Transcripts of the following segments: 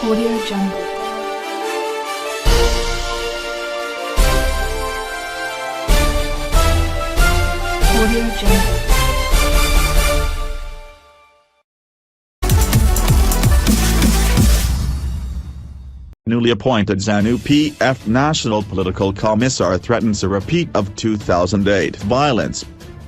Audio Jungle. Audio Jungle. Newly appointed Zanu PF National Political Commissar threatens a repeat of 2008 violence.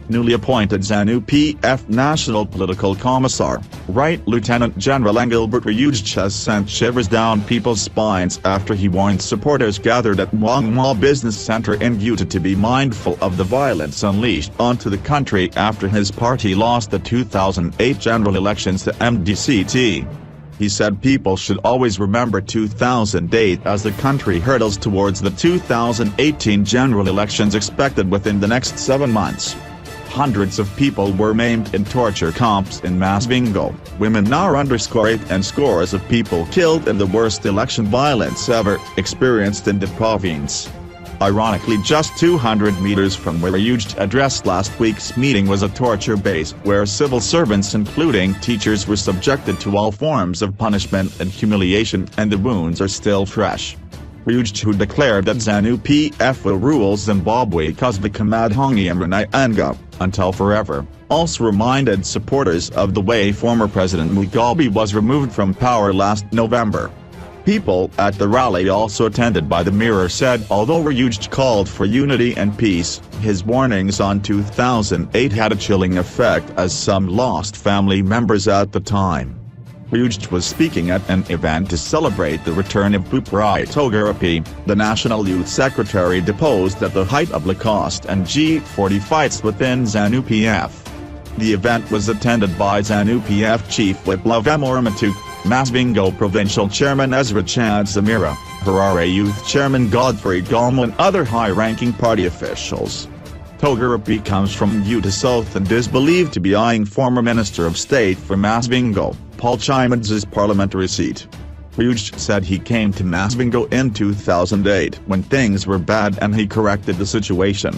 Newly appointed Zanu PF National Political Commissar, Lt General Engelbert Rugeje has sent shivers down people's spines after he warned supporters gathered at Mawungwa Business Centre in Gutu to be mindful of the violence unleashed onto the country after his party lost the 2008 general elections to MDC T. He said people should always remember 2008 as the country hurtles towards the 2018 general elections expected within the next 7 months. Hundreds of people were maimed in torture camps in Mawungwa, women are _8 and scores of people killed in the worst election violence ever experienced in the province. Ironically, just 200 meters from where Rugeje addressed last week's meeting was a torture base where civil servants including teachers were subjected to all forms of punishment and humiliation, and the wounds are still fresh. Rugeje, who declared that Zanu PF will rule Zimbabwe until forever, also reminded supporters of the way former President Mugabe was removed from power last November. People at the rally also attended by the Mirror said although Rugeje called for unity and peace, his warnings on 2008 had a chilling effect as some lost family members at the time. Rugeje was speaking at an event to celebrate the return of Lt. The National Youth Secretary deposed at the height of Lacoste and G40 fights within Zanu PF. The event was attended by Zanu PF Chief Whip Mawungwa, Mawungwa Provincial Chairman Ezra Chad Zamira, Harare Youth Chairman Godfrey Galma and other high-ranking party officials. Lt comes from Gutu South and is believed to be eyeing former Minister of State for Mawungwa, Paul Chimads's parliamentary seat. Rugeje said he came to Mawungwa in 2008 when things were bad and he corrected the situation.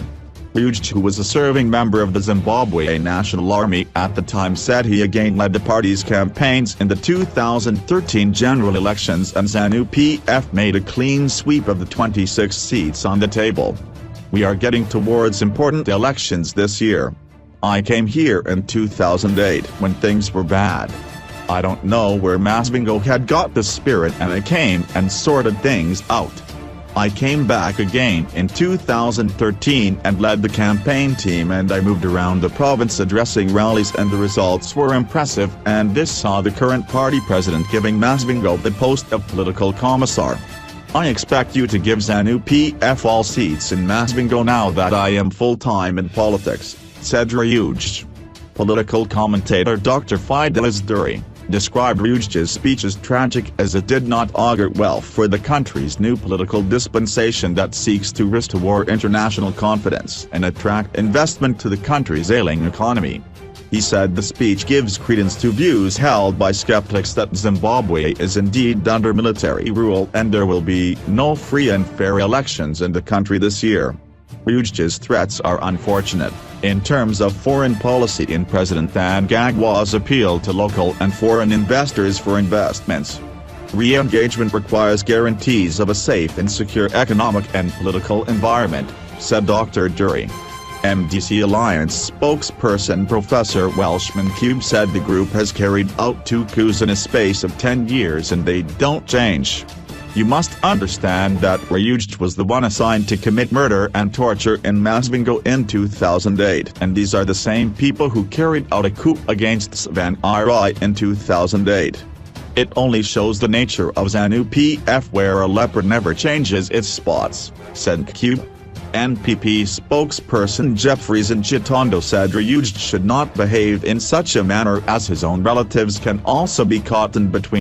Rugeje, who was a serving member of the Zimbabwe National Army at the time, said he again led the party's campaigns in the 2013 general elections and Zanu PF made a clean sweep of the 26 seats on the table. We are getting towards important elections this year. I came here in 2008 when things were bad. I don't know where Mawungwa had got the spirit and I came and sorted things out. I came back again in 2013 and led the campaign team and I moved around the province addressing rallies and the results were impressive, and this saw the current party president giving Mawungwa the post of political commissar. I expect you to give Zanu PF all seats in Mawungwa now that I am full-time in politics, said Rugeje. Political commentator Dr. Fidelis Duri described Rugeje's speech as tragic as it did not augur well for the country's new political dispensation that seeks to restore international confidence and attract investment to the country's ailing economy. He said the speech gives credence to views held by skeptics that Zimbabwe is indeed under military rule and there will be no free and fair elections in the country this year. Rugeje's threats are unfortunate. In terms of foreign policy, in President Mnangagwa's appeal to local and foreign investors for investments, re-engagement requires guarantees of a safe and secure economic and political environment, said Dr. Duri. MDC Alliance spokesperson Professor Welshman Cube said the group has carried out 2 coups in a space of 10 years and they don't change. You must understand that Rugeje was the one assigned to commit murder and torture in Mawungwa in 2008, and these are the same people who carried out a coup against Tsvangirai in 2008. It only shows the nature of Zanu PF, where a leopard never changes its spots, said Cube. NPP spokesperson Jeffries Njitondo said Rugeje should not behave in such a manner as his own relatives can also be caught in between.